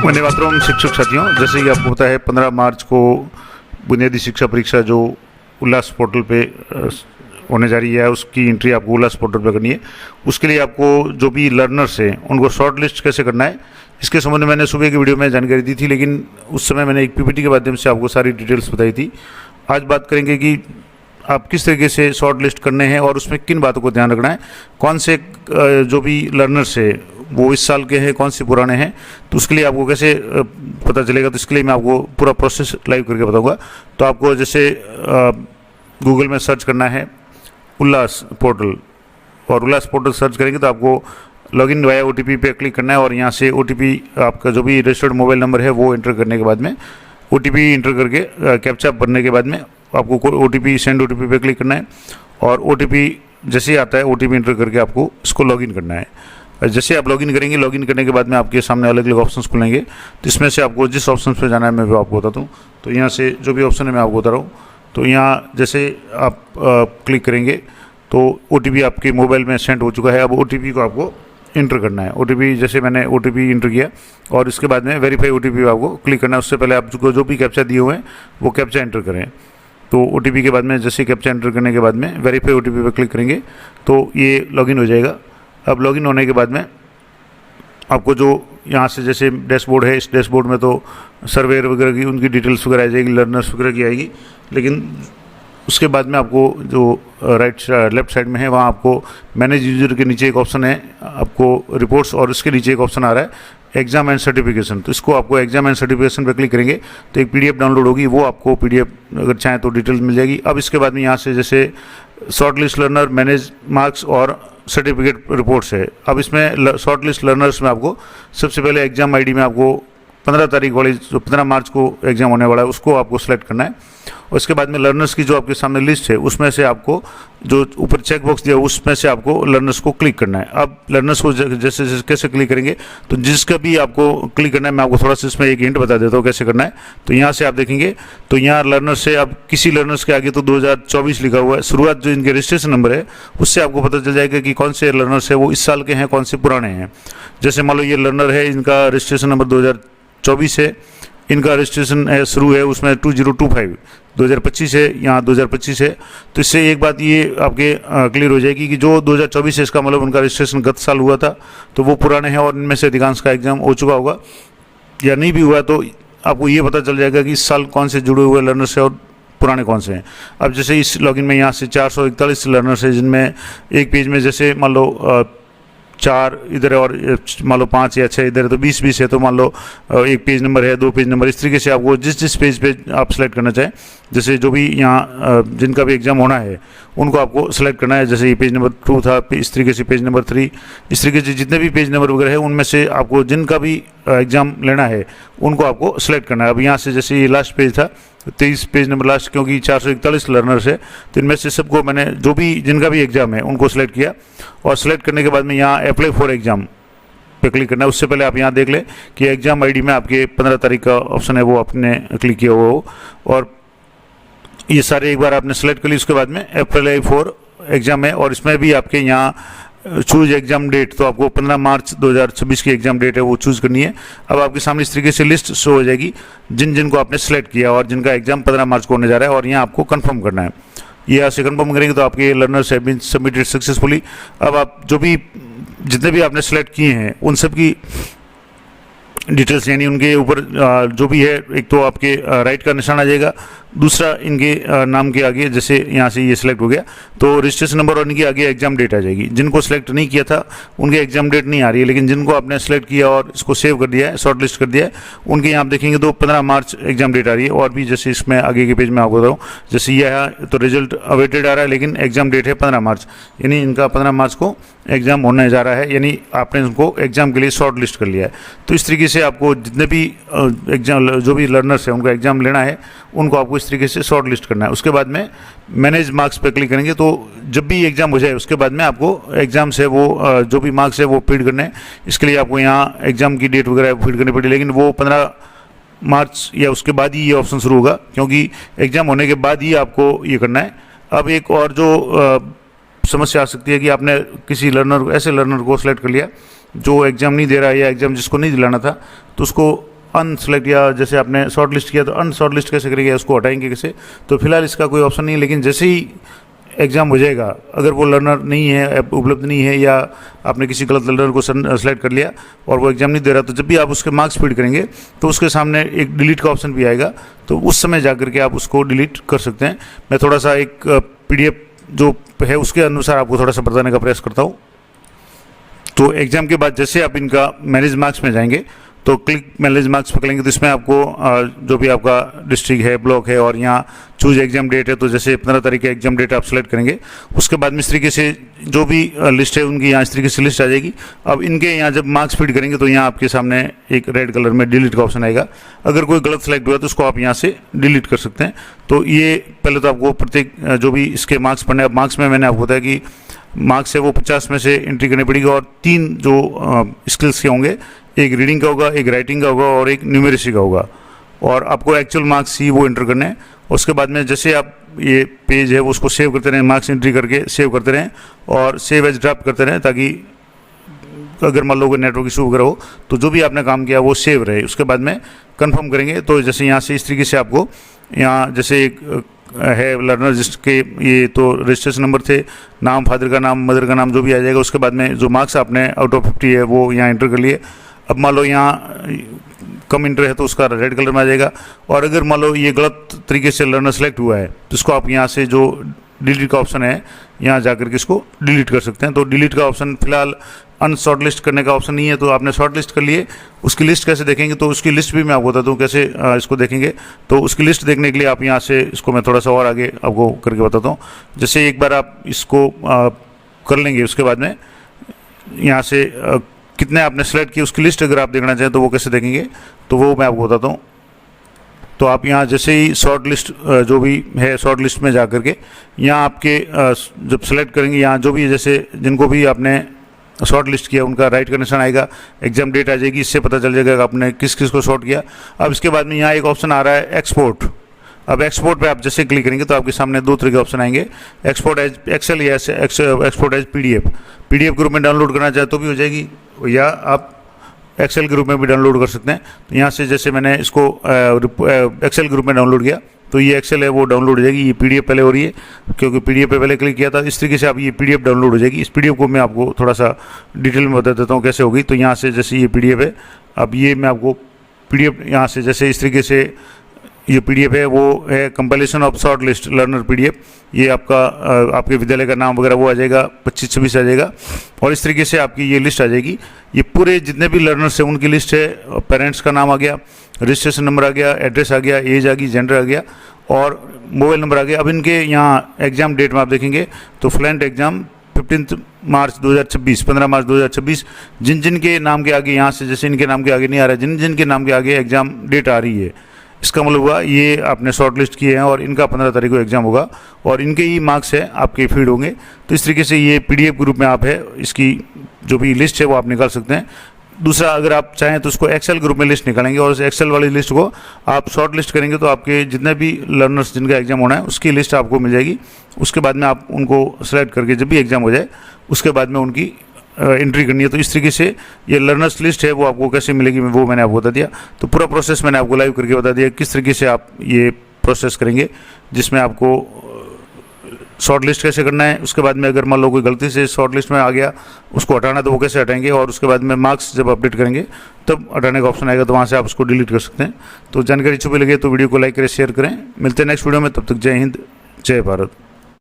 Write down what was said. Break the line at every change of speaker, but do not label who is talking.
वंदे मातरम शिक्षक साथियों, जैसे कि आपको पता है 15 मार्च को बुनियादी शिक्षा परीक्षा जो उल्लास पोर्टल पे होने जा रही है, उसकी एंट्री आपको उल्लास पोर्टल पे करनी है। उसके लिए आपको जो भी लर्नर्स हैं उनको शॉर्ट लिस्ट कैसे करना है, इसके संबंध में मैंने सुबह की वीडियो में जानकारी दी थी, लेकिन उस समय मैंने एक पीपीटी के माध्यम से आपको सारी डिटेल्स बताई थी। आज बात करेंगे कि आप किस तरीके से शॉर्ट लिस्ट करने हैं और उसमें किन बातों को ध्यान रखना है, कौन से जो भी लर्नर्स है वो इस साल के हैं, कौन से पुराने हैं, तो उसके लिए आपको कैसे पता चलेगा। तो इसके लिए मैं आपको पूरा प्रोसेस लाइव करके बताऊंगा। तो आपको जैसे गूगल में सर्च करना है उल्लास पोर्टल, और उल्लास पोर्टल सर्च करेंगे तो आपको लॉगिन वाया OTP पे क्लिक करना है, और यहाँ से OTP आपका जो भी रजिस्टर्ड मोबाइल नंबर है वो एंटर करने के बाद में OTP एंटर करके कैप्चा भरने के बाद में आपको OTP सेंड OTP पे क्लिक करना है, और OTP जैसे ही आता है OTP एंटर करके आपको इसको लॉगिन करना है। जैसे आप लॉगिन करेंगे, लॉगिन करने के बाद में आपके सामने अलग अलग ऑप्शंस खुलेंगे, तो इसमें से आपको जिस ऑप्शन पे जाना है मैं वो आपको बताता हूँ। तो यहाँ से जो भी ऑप्शन है मैं आपको बता रहा हूँ। तो यहाँ जैसे आप क्लिक करेंगे तो OTP आपके मोबाइल में सेंड हो चुका है। अब OTP को आपको इंटर करना है। OTP जैसे मैंने OTP इंटर किया, और इसके बाद में वेरीफाई OTP पे आपको क्लिक करना है। उससे पहले आपको जो भी कैप्चा दिए हुए हैं वो कैप्चा एंटर करें। तो OTP के बाद में जैसे कैप्चा एंटर करने के बाद में वेरीफाई OTP पे क्लिक करेंगे तो ये लॉगिन हो जाएगा। अब लॉगिन होने के बाद में आपको जो यहाँ से जैसे डैशबोर्ड है, इस डैशबोर्ड में तो सर्वेयर वगैरह की उनकी डिटेल्स वगैरह आ जाएगी, लर्नर्स वगैरह की आएगी, लेकिन उसके बाद में आपको जो लेफ्ट साइड में है वहाँ आपको मैनेज यूजर के नीचे एक ऑप्शन है, आपको रिपोर्ट्स, और उसके नीचे एक ऑप्शन आ रहा है एग्जाम एंड सर्टिफिकेशन। तो इसको आपको एग्जाम एंड सर्टिफिकेशन पर क्लिक करेंगे तो एक PDF डाउनलोड होगी, वो आपको PDF अगर चाहें तो डिटेल्स मिल जाएगी। अब इसके बाद में यहाँ से जैसे short list learner, manage marks और सर्टिफिकेट रिपोर्ट्स है। अब इसमें शॉर्ट लिस्ट लर्नर्स में आपको सबसे पहले एग्जाम ID में आपको 15 तारीख वाली जो 15 मार्च को एग्जाम होने वाला है उसको आपको सेलेक्ट करना है, और इसके बाद में लर्नर्स की जो आपके सामने लिस्ट है उसमें से आपको जो ऊपर चेक बॉक्स दिया उसमें से आपको लर्नर्स को क्लिक करना है। अब लर्नर्स को जैसे जैसे कैसे क्लिक करेंगे, तो जिसका भी आपको क्लिक करना है मैं आपको थोड़ा सा इसमें एक हिंट बता देता हूँ कैसे करना है। तो यहाँ से आप देखेंगे तो यहाँ लर्नर्स से अब किसी लर्नर्स के आगे तो 2024 लिखा हुआ है, शुरुआत जो इनके रजिस्ट्रेशन नंबर है उससे आपको पता चल जाएगा कि कौन से लर्नर्स है वो इस साल के हैं, कौन से पुराने हैं। जैसे मान लो ये लर्नर है, इनका रजिस्ट्रेशन नंबर 2024 है, इनका रजिस्ट्रेशन है शुरू है उसमें 2025, 2025 है, यहाँ 2025 है। तो इससे एक बात ये आपके क्लियर हो जाएगी कि जो 2024 है इसका मतलब उनका रजिस्ट्रेशन गत साल हुआ था, तो वो पुराने हैं, और इनमें से अधिकांश का एग्जाम हो चुका होगा या नहीं भी हुआ, तो आपको ये पता चल जाएगा कि इस साल कौन से जुड़े हुए लर्नर्स हैं और पुराने कौन से हैं। अब जैसे इस लॉगिन में यहाँ से 441 लर्नर्स है, जिनमें एक पेज में जैसे मान लो 4 इधर है और मान लो 5 या 6 इधर है, तो 20 है, तो मान लो एक पेज नंबर है, 2 पेज नंबर, इस तरीके से आपको जिस पेज पे आप सेलेक्ट करना चाहें, जैसे जो भी यहाँ जिनका भी एग्जाम होना है उनको आपको सेलेक्ट करना है। जैसे ये पेज नंबर 2 था, इस तरीके से पेज नंबर 3, इस तरीके से जितने भी पेज नंबर वगैरह है उनमें से आपको जिनका भी एग्जाम लेना है उनको आपको सेलेक्ट करना है। अब यहाँ से जैसे ये लास्ट पेज था 23 पेज नंबर लास्ट, क्योंकि 441 लर्नर्स है, तो इनमें से सबको मैंने जो भी जिनका भी एग्जाम है उनको सेलेक्ट किया, और सेलेक्ट करने के बाद में यहाँ अप्लाई फॉर एग्जाम पे क्लिक करना है। उससे पहले आप यहाँ देख लें कि एग्जाम ID में आपके 15 तारीख का ऑप्शन है वो आपने क्लिक किया हुआ हो, और ये सारे एक बार आपने सेलेक्ट कर ली। उसके बाद में अप्लाई फॉर एग्जाम है, और इसमें भी आपके यहाँ चूज एग्जाम डेट, तो आपको 15 मार्च 2026 की एग्जाम डेट है वो चूज़ करनी है। अब आपके सामने इस तरीके से लिस्ट शो हो जाएगी जिन को आपने सेलेक्ट किया और जिनका एग्जाम 15 मार्च को होने जा रहा है, और यहाँ आपको कंफर्म करना है। ये ऐसे कंफर्म करेंगे तो आपके learners have been submitted successfully. अब आप जो भी जितने भी आपने सेलेक्ट किए हैं उन सब की डिटेल्स, यानी उनके ऊपर जो भी है, एक तो आपके राइट का निशान आ जाएगा, दूसरा इनके नाम के आगे जैसे यहाँ से ये सिलेक्ट हो गया तो रजिस्ट्रेशन नंबर और इनके आगे एग्जाम डेट आ जाएगी। जिनको सिलेक्ट नहीं किया था उनके एग्जाम डेट नहीं आ रही है, लेकिन जिनको आपने सेलेक्ट किया और इसको सेव कर दिया है, शॉर्ट लिस्ट कर दिया है, उनके यहाँ आप देखेंगे तो 15 मार्च एग्जाम डेट आ रही है। और भी जैसे इसमें आगे के पेज में आपको बताऊँ, जैसे यह तो रिजल्ट अवेटेड आ रहा है, लेकिन एग्जाम डेट है 15 मार्च, यानी इनका 15 मार्च को एग्जाम होने जा रहा है, यानी आपने उनको एग्जाम के लिए शॉर्ट लिस्ट कर लिया है। तो इस तरीके से आपको जितने भी एग्जाम जो भी लर्नर्स हैं उनको एग्जाम लेना है उनको आपको इस तरीके से शॉर्ट लिस्ट करना है। उसके बाद में मैनेज मार्क्स पे क्लिक करेंगे, तो जब भी एग्जाम हो जाए उसके बाद में आपको एग्जाम से वो जो भी मार्क्स है वो फीड करने हैं। इसके लिए आपको यहाँ एग्जाम की डेट वगैरह फीड करनी पड़ेगी, लेकिन वो 15 मार्च या उसके बाद ही ये ऑप्शन शुरू होगा, क्योंकि एग्जाम होने के बाद ही आपको ये करना है। अब एक और जो समस्या आ सकती है कि आपने किसी ऐसे लर्नर को सिलेक्ट कर लिया जो एग्ज़ाम नहीं दे रहा है या एग्ज़ाम जिसको नहीं दिलाना था, तो उसको अनसेलेक्ट या जैसे आपने शॉर्ट लिस्ट किया तो अनशॉर्ट लिस्ट कैसे करेंगे, उसको हटाएंगे कैसे। तो फिलहाल इसका कोई ऑप्शन नहीं है, लेकिन जैसे ही एग्ज़ाम हो जाएगा, अगर वो लर्नर नहीं है, उपलब्ध नहीं है, या आपने किसी गलत लर्नर को सेलेक्ट कर लिया और वो एग्ज़ाम नहीं दे रहा, तो जब भी आप उसके मार्क्स फीड करेंगे तो उसके सामने एक डिलीट का ऑप्शन भी आएगा, तो उस समय जा करके आप उसको डिलीट कर सकते हैं। मैं थोड़ा सा एक PDF जो है उसके अनुसार आपको थोड़ा सा बताने का प्रयास करता हूँ। तो एग्ज़ाम के बाद जैसे आप इनका मैनेज मार्क्स में जाएंगे तो क्लिक मैनेज मार्क्स पकड़ेंगे, तो इसमें आपको जो भी आपका डिस्ट्रिक्ट है, ब्लॉक है, और यहाँ चूज एग्जाम डेट है, तो जैसे 15 तारीख का एग्जाम डेट आप सेलेक्ट करेंगे। उसके बाद में इस तरीके से जो भी लिस्ट है उनकी यहाँ इस तरीके से लिस्ट आ जाएगी। अब इनके यहाँ जब मार्क्स फीड करेंगे तो यहाँ आपके सामने एक रेड कलर में डिलीट का ऑप्शन आएगा। अगर कोई गलत सेलेक्ट हुआ तो उसको आप यहाँ से डिलीट कर सकते हैं। तो ये पहले तो आपको प्रत्येक जो भी इसके मार्क्स पढ़ने, अब मार्क्स में मैंने आपको बताया कि मार्क्स है वो 50 में से एंट्री करनी पड़ेगी, और 3 जो स्किल्स के होंगे, एक रीडिंग का होगा, एक राइटिंग का होगा और एक न्यूमेरेसी का होगा, और आपको एक्चुअल मार्क्स ही वो एंटर करने हैं। उसके बाद में जैसे आप ये पेज है वो उसको सेव करते रहें, मार्क्स एंट्री करके सेव करते रहें और सेव एज ड्राफ्ट करते रहें, ताकि अगर मान लो नेटवर्क इशू वगैरह हो तो जो भी आपने काम किया वो सेव रहे। उसके बाद में कंफर्म करेंगे, तो जैसे यहाँ से इस तरीके से आपको यहाँ जैसे एक है लर्नर जिसके ये तो रजिस्ट्रेशन नंबर थे, नाम, फादर का नाम, मदर का नाम, जो भी आ जाएगा। उसके बाद में जो मार्क्स आपने आउट ऑफ 50 है वो यहाँ एंटर कर लिए। अब मान लो यहाँ कम इंटर है तो उसका रेड कलर में आ जाएगा, और अगर मान लो ये गलत तरीके से लर्नर सेलेक्ट हुआ है तो इसको आप यहाँ से जो डिलीट का ऑप्शन है यहाँ जाकर के इसको डिलीट कर सकते हैं। तो डिलीट का ऑप्शन फिलहाल अनशॉर्ट लिस्ट करने का ऑप्शन नहीं है, तो आपने शॉर्ट लिस्ट कर लिए। उसकी लिस्ट कैसे देखेंगे, तो उसकी लिस्ट भी मैं आपको बताता हूँ कैसे इसको देखेंगे। तो उसकी लिस्ट देखने के लिए आप यहाँ से इसको मैं थोड़ा सा और आगे आपको करके बताता हूँ। जैसे एक बार आप इसको कर लेंगे, उसके बाद में यहाँ से कितने आपने सेलेक्ट किए उसकी लिस्ट अगर आप देखना चाहें तो वो कैसे देखेंगे, तो वो मैं आपको बताता हूँ। तो आप यहाँ जैसे ही शॉर्ट लिस्ट जो भी है शॉर्ट लिस्ट में जा करके यहाँ आपके जब सेलेक्ट करेंगे, यहाँ जो भी जैसे जिनको भी आपने शॉर्ट लिस्ट किया उनका राइट का निशान आएगा, एग्जाम डेट आ जाएगी, इससे पता चल जाएगा कि आपने किस किस को शॉर्ट किया। अब इसके बाद में यहाँ एक ऑप्शन आ रहा है एक्सपोर्ट। अब एक्सपोर्ट पे आप जैसे क्लिक करेंगे तो आपके सामने 2 तरह के ऑप्शन आएंगे, एक्सपोर्ट एज एक्सेल या एक्सपोर्ट एज PDF के रूप में डाउनलोड करना चाहे तो भी हो जाएगी, या आप एक्सेल के रूप में भी डाउनलोड कर सकते हैं। तो यहाँ से जैसे मैंने इसको एक्सेल के रूप में डाउनलोड किया तो ये एक्सेल है वो डाउनलोड हो जाएगी। ये PDF पहले हो रही है क्योंकि PDF पे पहले क्लिक किया था। इस तरीके से आप ये PDF डाउनलोड हो जाएगी। इस PDF को मैं आपको थोड़ा सा डिटेल में बता देता हूँ कैसे होगी। तो यहाँ से जैसे ये PDF है, अब ये मैं आपको PDF यहाँ से जैसे इस तरीके से ये PDF है वो है compilation of short list learner PDF। ये आपका आपके विद्यालय का नाम वगैरह वो आ जाएगा, 25-26 आ जाएगा, और इस तरीके से आपकी ये लिस्ट आ जाएगी। ये पूरे जितने भी लर्नर्स हैं उनकी लिस्ट है, पेरेंट्स का नाम आ गया, रजिस्ट्रेशन नंबर आ गया, एड्रेस आ गया, एज आ गई, जेंडर आ गया और मोबाइल नंबर आ गया। अब इनके यहाँ एग्जाम डेट में आप देखेंगे तो फ्लुएंट एग्जाम 15 मार्च 2026, 15 मार्च 2026, जिन जिन के नाम के आगे यहाँ से जैसे इनके नाम के आगे नहीं आ रहा है, जिन जिन के नाम के आगे एग्जाम डेट आ रही है, इसका मतलब हुआ ये आपने शॉर्ट लिस्ट किए हैं और इनका 15 तारीख को एग्जाम होगा और इनके ही मार्क्स है आपके फीड होंगे। तो इस तरीके से ये PDF ग्रुप में आप है इसकी जो भी लिस्ट है वो आप निकाल सकते हैं। दूसरा, अगर आप चाहें तो उसको एक्सेल ग्रुप में लिस्ट निकालेंगे और उस एक्सेल वाली लिस्ट को आप शॉर्ट लिस्ट करेंगे तो आपके जितने भी लर्नर्स जिनका एग्जाम होना है उसकी लिस्ट आपको मिल जाएगी। उसके बाद में आप उनको सेलेक्ट करके जब भी एग्जाम हो जाए उसके बाद में उनकी एंट्री करनी है। तो इस तरीके से ये लर्नर्स लिस्ट है वो आपको कैसे मिलेगी वो मैंने आपको बता दिया। तो पूरा प्रोसेस मैंने आपको लाइव करके बता दिया किस तरीके से आप ये प्रोसेस करेंगे, जिसमें आपको शॉर्ट लिस्ट कैसे करना है। उसके बाद में अगर मान लो कोई गलती से शॉर्ट लिस्ट में आ गया उसको हटाना तो वो कैसे हटाएंगे, और उसके बाद में मार्क्स जब अपडेट करेंगे तब हटाने का ऑप्शन आएगा तो वहाँ से आप उसको डिलीट कर सकते हैं। तो जानकारी छुपी लगे तो वीडियो को लाइक करें, शेयर करें। मिलते हैं नेक्स्ट वीडियो में, तब तक जय हिंद, जय भारत।